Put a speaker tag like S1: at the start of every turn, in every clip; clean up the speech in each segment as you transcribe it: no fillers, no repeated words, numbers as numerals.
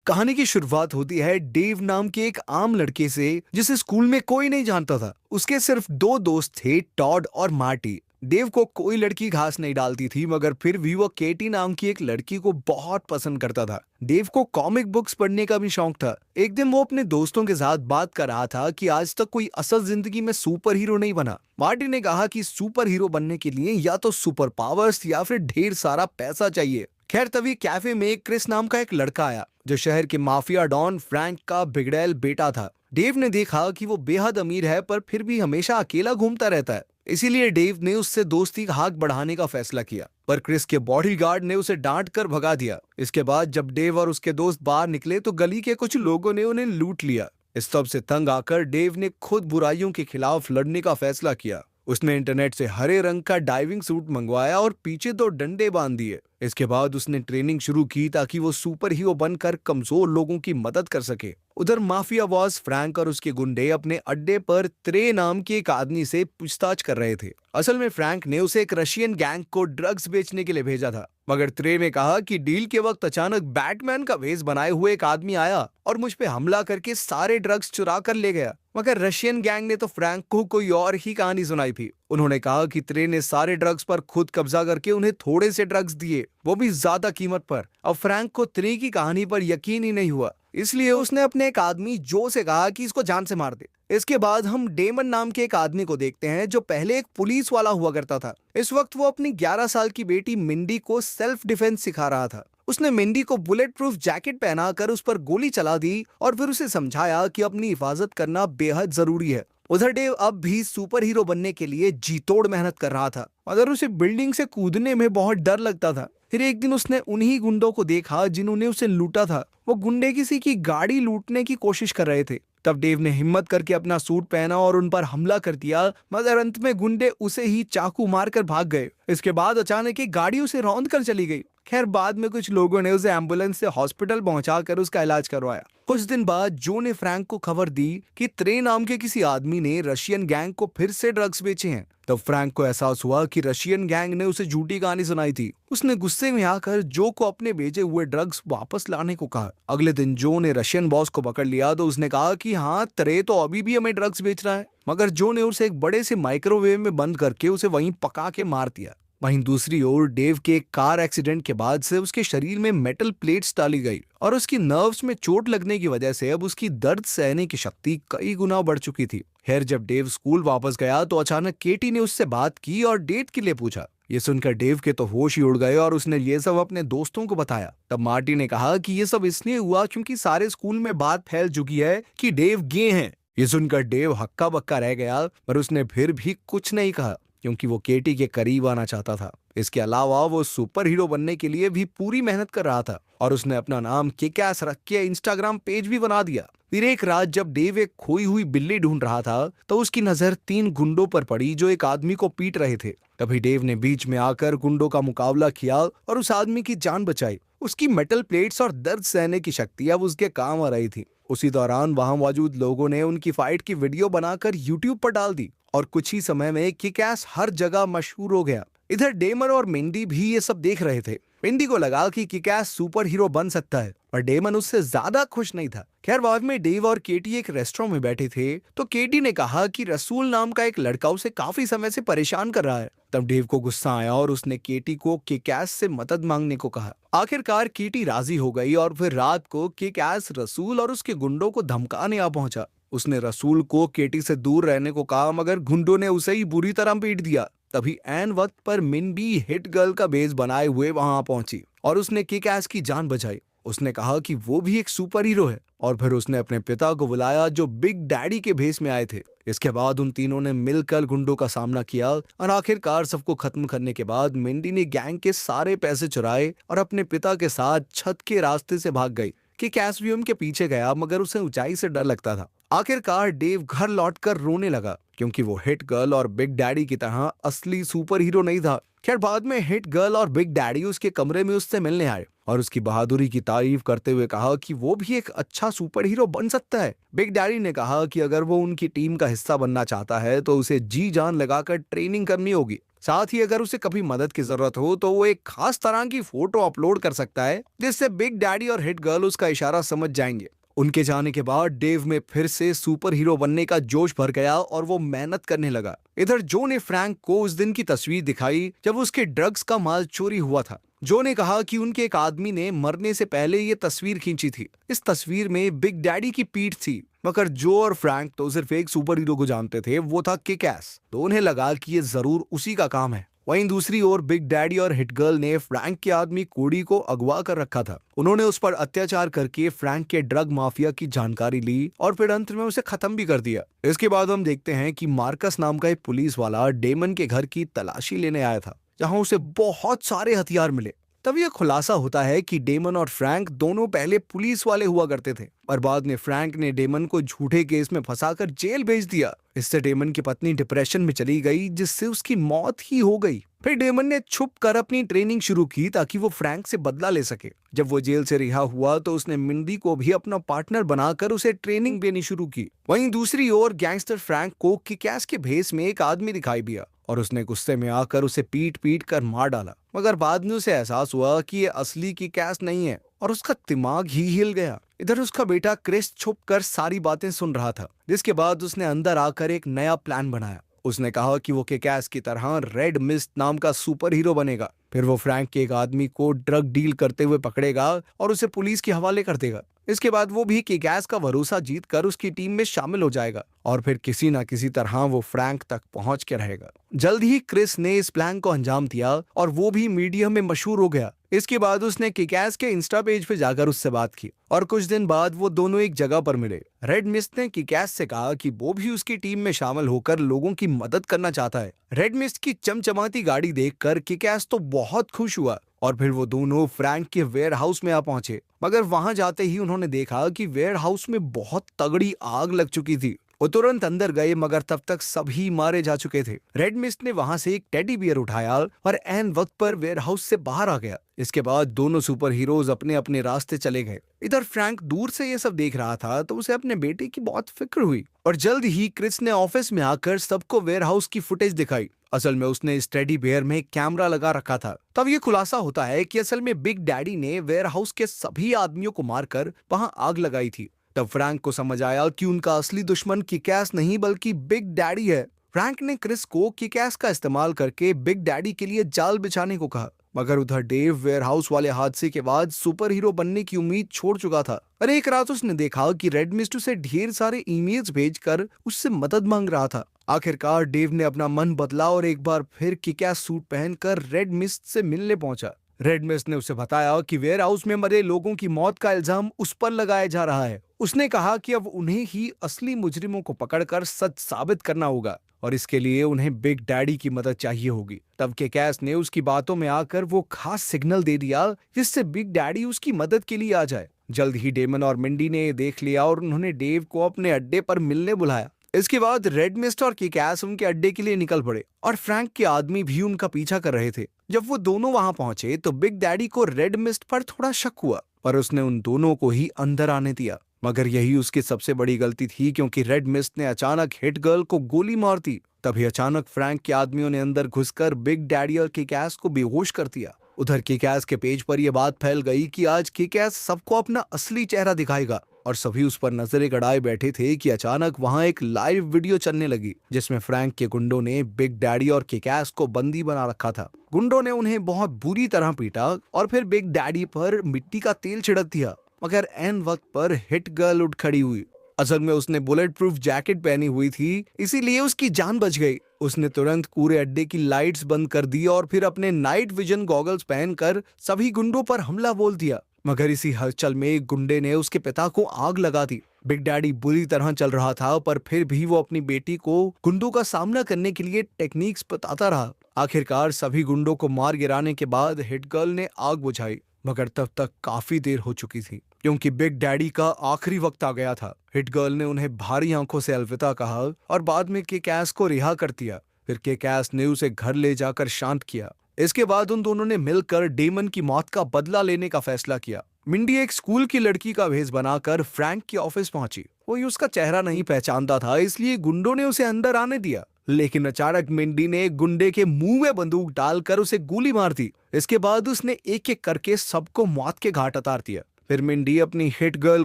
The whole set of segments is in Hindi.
S1: कहानी की शुरुआत होती है डेव नाम के एक आम लड़के से जिसे स्कूल में कोई नहीं जानता था। उसके सिर्फ दो दोस्त थे, टॉड और मार्टी। डेव को कोई लड़की घास नहीं डालती थी, मगर फिर भी वो केटी नाम की एक लड़की को बहुत पसंद करता था। डेव को कॉमिक बुक्स पढ़ने का भी शौक था। एक दिन वो अपने दोस्तों के साथ बात कर रहा था कि आज तक कोई असल जिंदगी में सुपर हीरो नहीं बना। मार्टी ने कहा कि सुपर हीरो बनने के लिए या तो सुपर पावर्स या फिर ढेर सारा पैसा चाहिए। खैर, तभी कैफे में क्रिस नाम का एक लड़का आया जो शहर के माफिया डॉन फ्रैंक का बिगड़ैल बेटा था। डेव ने देखा कि वो बेहद अमीर है पर फिर भी हमेशा अकेला घूमता रहता है, इसीलिए डेव ने उससे दोस्ती का हाथ बढ़ाने का फैसला किया। पर क्रिस के बॉडीगार्ड ने उसे डांट कर भगा दिया। इसके बाद जब डेव और उसके दोस्त बाहर निकले तो गली के कुछ लोगों ने उन्हें लूट लिया। इस सब से तंग आकर डेव ने खुद बुराइयों के खिलाफ लड़ने का फैसला किया। उसने इंटरनेट से हरे रंग का डाइविंग सूट मंगवाया और पीछे 2 डंडे बांध दिए। इसके बाद उसने ट्रेनिंग शुरू की ताकि वो सुपर हीरो बनकर कमजोर लोगों की मदद कर सके। उधर माफिया बॉस फ्रैंक और उसके गुंडे अपने अड्डे पर त्रे नाम के एक आदमी से पूछताछ कर रहे थे। असल में फ्रैंक ने उसे एक रशियन गैंग को ड्रग्स बेचने के लिए भेजा था, मगर त्रे ने कहा कि डील के वक्त अचानक बैटमैन का भेष बनाए हुए एक आदमी आया और मुझ पे हमला करके सारे ड्रग्स चुरा कर ले गया। मगर रशियन गैंग ने तो फ्रैंक को कोई और ही कहानी सुनाई थी। उन्होंने कहा कि त्रे ने सारे ड्रग्स पर खुद कब्जा करके उन्हें थोड़े से ड्रग्स दिए, वो भी ज्यादा कीमत पर। अब फ्रैंक को त्रे की कहानी पर यकीन ही नहीं हुआ, इसलिए उसने अपने एक आदमी जो से कहा कि इसको जान से मार दे। इसके बाद हम डेमन नाम के एक आदमी को देखते हैं जो पहले एक पुलिस वाला हुआ करता था। इस वक्त वो अपनी 11 साल की बेटी मिंडी को सेल्फ डिफेंस सिखा रहा था। उसने मिंडी को बुलेट प्रूफ जैकेट पहनाकर उस पर गोली चला दी और फिर उसे समझाया कि अपनी हिफाजत करना बेहद जरूरी है। उधर डेव अब भी सुपर हीरो बनने के लिए जी तोड़ मेहनत कर रहा था, मगर उसे बिल्डिंग से कूदने में बहुत डर लगता था। फिर एक दिन उसने उन्हीं गुंडों को देखा जिन्होंने उसे लूटा था। वो गुंडे किसी की गाड़ी लूटने की कोशिश कर रहे थे। तब डेव ने हिम्मत करके अपना सूट पहना और उन पर हमला कर दिया, मगर अंत में गुंडे उसे ही चाकू मारकर भाग गए। इसके बाद अचानक एक गाड़ी उसे रौंद कर चली गई। खैर, बाद में कुछ लोगों ने उसे एम्बुलेंस से हॉस्पिटल पहुंचाकर उसका इलाज करवाया। कुछ दिन बाद जो ने फ्रैंक को खबर दी कि त्रे नाम के किसी आदमी ने रशियन गैंग को फिर से ड्रग्स बेचे हैं। तब फ्रैंक को एहसास हुआ कि रशियन गैंग ने उसे झूठी कहानी सुनाई थी। उसने गुस्से में आकर जो को अपने भेजे हुए ड्रग्स वापस लाने को कहा। अगले दिन जो ने रशियन बॉस को पकड़ लिया तो उसने कहा कि हाँ, त्रे तो अभी भी हमें ड्रग्स बेच रहा है। मगर जो ने उसे एक बड़े से माइक्रोवेव में बंद करके उसे वहीं पका के मार दिया। वहीं दूसरी ओर डेव के एक कार एक्सीडेंट के बाद से उसके शरीर में मेटल प्लेट्स डाली गई और उसकी नर्व्स में चोट लगने की वजह से अब उसकी दर्द सहने की शक्ति कई गुना बढ़ चुकी थी। खैर, जब डेव स्कूल वापस गया तो अचानक केटी ने उससे बात की और डेट के लिए पूछा। ये सुनकर डेव के तो होश ही उड़ गए और उसने ये सब अपने दोस्तों को बताया। तब मार्टी ने कहा कि ये सब इसलिए हुआ क्योंकि सारे स्कूल में बात फैल चुकी है कि डेव गे हैं। ये सुनकर डेव हक्का बक्का रह गया, पर उसने फिर भी कुछ नहीं कहा क्योंकि वो केटी के करीब आना चाहता था। इसके अलावा वो सुपर हीरो बनने के लिए भी पूरी मेहनत कर रहा था और उसने अपना नाम किक-एस रख के इंस्टाग्राम पेज भी बना दिया। फिर एक रात जब डेव एक खोई हुई बिल्ली ढूंढ रहा था तो उसकी नजर 3 गुंडों पर पड़ी जो एक आदमी को पीट रहे थे। तभी डेव ने बीच में आकर गुंडों का मुकाबला किया और उस आदमी की जान बचाई। उसकी मेटल प्लेट्स और दर्द सहने की शक्ति अब उसके काम आ रही थी। उसी दौरान वहां मौजूद लोगों ने उनकी फाइट की वीडियो बनाकर यूट्यूब पर डाल दी और कुछ ही समय में किक-एस हर जगह मशहूर हो गया। इधर डेमन और मिंडी भी ये सब देख रहे थे। मिंडी को लगा कि किक-एस सुपर हीरो बन सकता है, पर डेमन उससे ज्यादा खुश नहीं था। खैर, बाद में डेव और केटी एक रेस्टोरेंट में बैठे थे तो केटी ने कहा कि रसूल नाम का एक लड़का उसे काफी समय से परेशान कर रहा है। तब डेव को गुस्सा आया और उसने केटी को किक-एस से मदद मांगने को कहा। आखिरकार केटी राजी हो गई और फिर रात को किक-एस रसूल और उसके गुंडों को धमकाने आ पहुंचा। उसने रसूल को केटी से दूर रहने को कहा, मगर गुंडों ने उसे ही बुरी तरह पीट दिया। तभी ऐन वक्त पर मिंडी हिट गर्ल का भेष बनाए हुए वहां पहुंची और उसने किक-एस की जान बचाई। उसने कहा कि वो भी एक सुपर हीरो है और फिर उसने अपने पिता को बुलाया जो बिग डैडी के भेष में आए थे। इसके बाद उन तीनों ने मिलकर गुंडों का सामना किया और आखिरकार सबको खत्म करने के बाद मिंडी ने गैंग के सारे पैसे चुराए और अपने पिता के साथ छत के रास्ते से भाग गई। किक-एस भी उनके पीछे गया, मगर उसे ऊंचाई से डर लगता था। आखिरकार डेव घर लौटकर रोने लगा क्योंकि वो हिट गर्ल और बिग डैडी की तरह असली सुपर हीरो नहीं था। खैर, बाद में हिट गर्ल और बिग डैडी उसके कमरे में उससे मिलने आए और उसकी बहादुरी की तारीफ करते हुए कहा कि वो भी एक अच्छा सुपर हीरो बन सकता है। बिग डैडी ने कहा कि अगर वो उनकी टीम का हिस्सा बनना चाहता है तो उसे जी जान लगाकर ट्रेनिंग करनी होगी। साथ ही अगर उसे कभी मदद की जरूरत हो तो वो एक खास तरह की फोटो अपलोड कर सकता है, जिससे बिग डैडी और हिट गर्ल उसका इशारा समझ जाएंगे। उनके जाने के बाद डेव में फिर से सुपर हीरो बनने का जोश भर गया और वो मेहनत करने लगा। इधर जो ने फ्रैंक को उस दिन की तस्वीर दिखाई जब उसके ड्रग्स का माल चोरी हुआ था। जो ने कहा कि उनके एक आदमी ने मरने से पहले ये तस्वीर खींची थी। इस तस्वीर में बिग डैडी की पीठ थी, मगर जो और फ्रैंक तो सिर्फ एक सुपर हीरो को जानते थे, वो था किक एस। तो उन्हें लगा कि ये जरूर उसी का काम है। वहीं दूसरी ओर बिग डैडी और हिट गर्ल ने फ्रैंक के आदमी कोडी को अगवा कर रखा था। उन्होंने उस पर अत्याचार करके फ्रैंक के ड्रग माफिया की जानकारी ली और फिर अंत में उसे खत्म भी कर दिया। इसके बाद हम देखते हैं कि मार्कस नाम का एक पुलिस वाला डेमन के घर की तलाशी लेने आया था, जहां उसे बहुत सारे हथियार मिले। तब यह खुलासा होता है कि डेमन और फ्रैंक दोनों पहले पुलिस वाले हुआ करते थे, और बाद में फ्रैंक ने डेमन को झूठे केस में फंसाकर जेल भेज दिया। इससे डेमन की पत्नी डिप्रेशन में चली गई, जिससे उसकी मौत ही हो गई। फिर डेमन ने छुप कर अपनी ट्रेनिंग शुरू की ताकि वो फ्रैंक से बदला ले सके। जब वो जेल से रिहा हुआ तो उसने मिंडी को भी अपना पार्टनर बनाकर उसे ट्रेनिंग देनी शुरू की। वहीं दूसरी ओर गैंगस्टर फ्रैंक को किक-एस के भेस में एक आदमी दिखाई दिया और उसने गुस्से में आकर उसे पीट पीट कर मार डाला। मगर बाद में उसे एहसास हुआ कि ये असली किक-एस नहीं है और उसका दिमाग ही हिल गया। इधर उसका बेटा क्रिस छुप कर सारी बातें सुन रहा था, जिसके बाद उसने अंदर आकर एक नया प्लान बनाया। उसने कहा कि वो किक-एस की तरह रेड मिस्ट नाम का सुपर हीरो बनेगा। फिर वो फ्रैंक के एक आदमी को ड्रग डील करते हुए पकड़ेगा और उसे पुलिस के हवाले कर देगा। इसके बाद वो भी किक-एस का भरोसा जीत कर उसकी टीम में शामिल हो जाएगा और फिर किसी न किसी तरह वो फ्रैंक तक पहुंच के रहेगा। जल्द ही क्रिस ने इस प्लान को अंजाम दिया और वो भी मीडिया में मशहूर हो गया। इसके बाद उसने किक-एस के इंस्टा पेज पे जाकर उससे बात की और कुछ दिन बाद वो दोनों एक जगह पर मिले। रेड मिस्ट ने किक-एस से कहा कि वो भी उसकी टीम में शामिल होकर लोगों की मदद करना चाहता है। रेड मिस्ट की चमचमाती गाड़ी देखकर किक-एस तो बहुत खुश हुआ और फिर वो दोनों फ्रैंक के वेयर हाउस में आ पहुंचे। मगर वहां जाते ही उन्होंने देखा कि वेयर हाउस में बहुत तगड़ी आग लग चुकी थी। वो तुरंत अंदर गए, मगर तब तक सभी मारे जा चुके थे। रेड मिस्ट ने वहां से एक टेडी बियर उठाया और एन वक्त पर वेयर हाउस से बाहर आ गया। इसके बाद दोनों सुपर हीरोज अपने अपने रास्ते चले गए। इधर फ्रैंक दूर से ये सब देख रहा था तो उसे अपने बेटे की बहुत फिक्र हुई और जल्द ही क्रिस ने ऑफिस में आकर सबको वेयर हाउस की फुटेज दिखाई। असल में उसने इस टेडी बियर में कैमरा लगा रखा था। तब ये खुलासा होता है कि असल में बिग डैडी ने वेयर हाउस के सभी आदमियों को मारकर वहां आग लगाई थी। तब फ्रैंक को समझ आया कि उनका असली दुश्मन किक-एस नहीं बल्कि बिग डैडी है। फ्रैंक ने क्रिस को किक-एस का इस्तेमाल करके बिग डैडी के लिए जाल बिछाने को कहा, मगर उधर डेव वेयर हाउस वाले हादसे के बाद सुपर हीरो बनने की उम्मीद छोड़ चुका था। और एक रात उसने देखा कि रेड मिस्ट उसे ढेर सारे ईमेल्स भेजकर उससे मदद मांग रहा था। आखिरकार डेव ने अपना मन बदला और एक बार फिर किक-एस सूट पहनकर रेड मिस्ट से मिलने पहुंचा। रेड मिस्ट ने उसे बताया कि वेयर हाउस में मरे लोगों की मौत का इल्जाम उस पर लगाया जा रहा है। उसने कहा कि अब उन्हें ही असली मुजरिमों को पकड़कर सच साबित करना होगा और इसके लिए उन्हें बिग डैडी की मदद चाहिए होगी। तब किक-एस ने उसकी बातों में आकर वो खास सिग्नल दे दिया जिससे बिग डैडी उसकी मदद के लिए आ जाए। जल्द ही डेमन और मिंडी ने देख लिया और उन्होंने डेव को अपने अड्डे पर मिलने बुलाया। इसके बाद रेड मिस्ट और किक-एस उनके अड्डे के लिए निकल पड़े और फ्रैंक के आदमी भी उनका पीछा कर रहे थे। जब वो दोनों वहां पहुंचे तो बिग डैडी को रेड मिस्ट पर थोड़ा शक हुआ और उसने उन दोनों को ही अंदर आने दिया। मगर यही उसकी सबसे बड़ी गलती थी, क्योंकि रेड मिस्ट ने अचानक हिट गर्ल को गोली मार दी। तभी अचानक फ्रैंक के आदमियों ने अंदर घुसकर बिग डैडी और किक-एस को बेहोश कर दिया। उधर किक-एस के पेज पर यह बात फैल गई कि आज किक-एस सबको अपना असली चेहरा दिखाएगा और सभी उस पर नजरें गड़ाए बैठे थे कि अचानक वहां एक लाइव वीडियो चलने लगी जिसमें फ्रैंक के गुंडों ने बिग डैडी और किक-एस को बंदी बना रखा था। गुंडों ने उन्हें बहुत बुरी तरह पीटा और फिर बिग डैडी पर मिट्टी का तेल छिड़क दिया, मगर एन वक्त पर हिट गर्ल उठ खड़ी हुई। असल में उसने बुलेट प्रूफ जैकेट पहनी हुई थी, इसीलिए उसकी जान बच गई। उसने तुरंत पूरे अड्डे की लाइट्स बंद कर दी और फिर अपने नाइट विजन गॉगल्स पहनकर सभी गुंडों पर हमला बोल दिया। मगर इसी हलचल में एक गुंडे ने उसके पिता को आग लगा दी। बिग डैडी बुरी तरह चल रहा था, पर फिर भी वो अपनी बेटी को गुंडों का सामना करने के लिए टेक्निक्स बताता रहा। आखिरकार सभी गुंडों को मार गिराने के बाद हिट गर्ल ने आग बुझाई, मगर तब तक काफी देर हो चुकी थी क्योंकि बिग डैडी का आखिरी वक्त आ गया था। हिट गर्ल ने उन्हें भारी आंखों से अलविदा कहा और बाद में किक-एस को रिहा कर दिया। फिर किक-एस ने उसे घर ले जाकर शांत किया। इसके बाद उन दोनों ने मिलकर डेमन की मौत का बदला लेने का फैसला किया। मिंडी एक स्कूल की लड़की का भेष बनाकर फ्रैंक के ऑफिस पहुंची। कोई उसका चेहरा नहीं पहचानता था, इसलिए गुंडों ने उसे अंदर आने दिया। लेकिन अचानक मिंडी ने एक गुंडे के मुंह में बंदूक डालकर उसे गोली मार दी। इसके बाद उसने एक एक करके सबको मौत के घाट उतार दिया। फिर मिंडी अपनी हिट गर्ल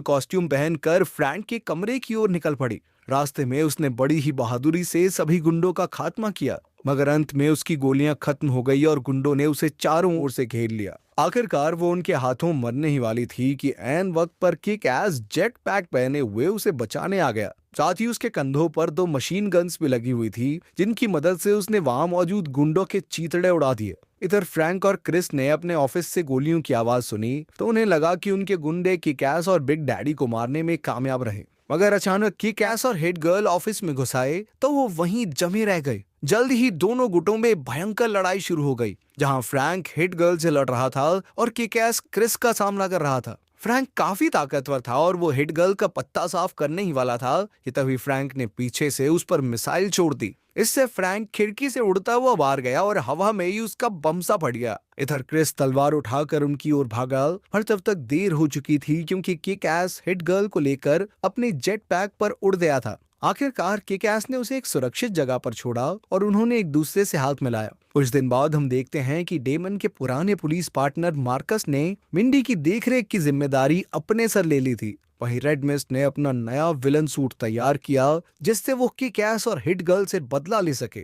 S1: कॉस्ट्यूम पहनकर फ्रैंक के कमरे की ओर निकल पड़ी। रास्ते में उसने बड़ी ही बहादुरी से सभी गुंडों का खात्मा किया, मगर अंत में उसकी गोलियां खत्म हो गई और गुंडों ने उसे चारों ओर से घेर लिया। आखिरकार वो उनके हाथों मरने ही वाली थी कि ऐन वक्त पर किक एस जेट पैक पहने हुए उसे बचाने आ गया। साथ ही उसके कंधों पर 2 मशीन गन्स भी लगी हुई थी, जिनकी मदद से उसने वहां मौजूद गुंडों के चीथड़े उड़ा दिए। इधर फ्रैंक और क्रिस ने अपने ऑफिस से गोलियों की आवाज सुनी तो उन्हें लगा कि उनके गुंडे किक-एस और बिग डैडी को मारने में कामयाब रहे। मगर अचानक किक-एस और हिट गर्ल ऑफिस में घुस आए तो वो वहीं जमे रह गए। जल्द ही दोनों गुटों में भयंकर लड़ाई शुरू हो गई, जहां फ्रैंक हिट गर्ल से लड़ रहा था और किक-एस क्रिस का सामना कर रहा था। फ्रैंक काफी ताकतवर था और वो हिट गर्ल का पत्ता साफ करने ही वाला था कि तभी फ्रैंक ने पीछे से उस पर मिसाइल छोड़ दी। इससे फ्रैंक खिड़की से उड़ता हुआ बाहर गया और हवा में ही उसका बम सा फट गया। इधर क्रिस तलवार उठाकर उनकी ओर भागा, पर तब तक देर हो चुकी थी क्योंकि किक एस हिट गर्ल को लेकर अपने जेट पैक पर उड़ गया था। आखिरकार किक एस ने उसे एक सुरक्षित जगह पर छोड़ा और उन्होंने एक दूसरे से हाथ मिलाया। कुछ दिन बाद हम देखते हैं कि डेमन के पुराने पुलिस पार्टनर मार्कस ने मिंडी की देखरेख की जिम्मेदारी अपने सर ले ली थी। वहीं रेड मिस्ट ने अपना नया विलन सूट तैयार किया, जिससे वो किक एस और हिट गर्ल से बदला ले सके।